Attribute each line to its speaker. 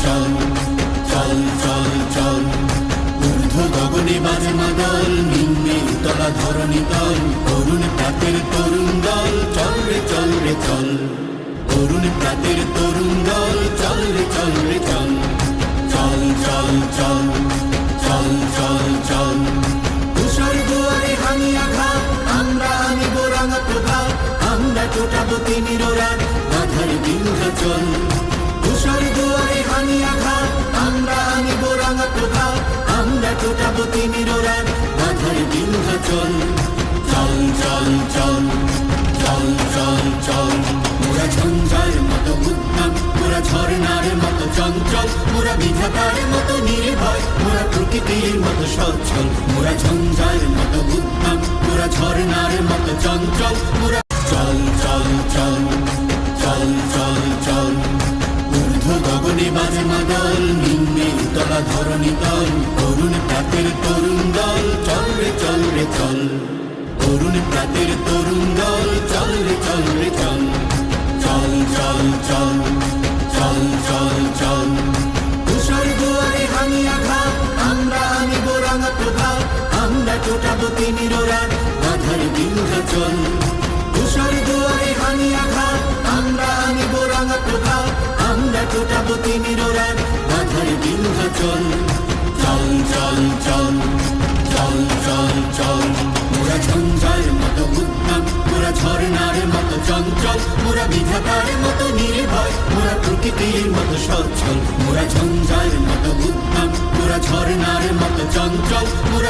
Speaker 1: চল চল চল চল ঊর্ধ্ব গগনে বাজে মাদল, নিম্নে উতলা ধরণী তল, অরুণ প্রাতের তরুণ দল, চল রে চল রে চল, অরুণ প্রাতের তরুণ দল, চল রে চল রে চল, চল চল চল চল চল চল। তুষার দুয়ারে হানি আঘাত, আমরা আনিব রাঙা প্রভাত, আমরা টোটাবো তিমির রাত, বাধার বিন্ধ্যাচল। তুষার দুয়ারে হানি আঘাত, আমরা আনিব রাঙা প্রভাত, আমরা টোটাবো তিমির রাত, বাধার বিন্ধ্যাচল। চল চল চল চল চল চল মোরা ঝঞ্ঝার মতো উদ্যম, মোরা ঝর্ণার মতো চঞ্চল, মোরা বিধাতার মতো নির্ভয়, মোরা প্রকৃতির মতো সচ্ছল। মোরা ঝঞ্ঝার মতো উদ্যম, মোরা ঝর্ণার মতো চঞ্চল, মোরা চল চল চল চল চল চল ঊর্ধ্ব গগনে বাজে মাদল, নিম্নে উতলা ধরণী তল, অরুণ প্রাতের তরুণ দল, চল রে চল রে চল, অরুণ প্রাতের তরুণ দল, চল রে চল রে চল, চল চল চল চল চল চল। তুষার দুয়ারে হানি আঘাত, আমরা আনিব রাঙা প্রভাত, আমরা টোটাবো তিমির রাত, বাধার বিন্ধ্যাচল। তুষার দুয়ারে হানি আঘাত, আমরা আনিব রাঙা প্রভাত, আমরা টোটাবো তিমির রাত, বাধার বিন্ধ্যাচল। চল চল চল চল চল চল মোরা ঝঞ্ঝার মতো উদ্যম, মোরা ঝর্ণার মতো চঞ্চল, মোরা বিধাতার মতো নির্ভয়, মোরা প্রকৃতির মতো সচ্ছল। মোরা ঝঞ্ঝার মতো উদ্যম, মোরা ঝর্ণার মতো চঞ্চল, মোরা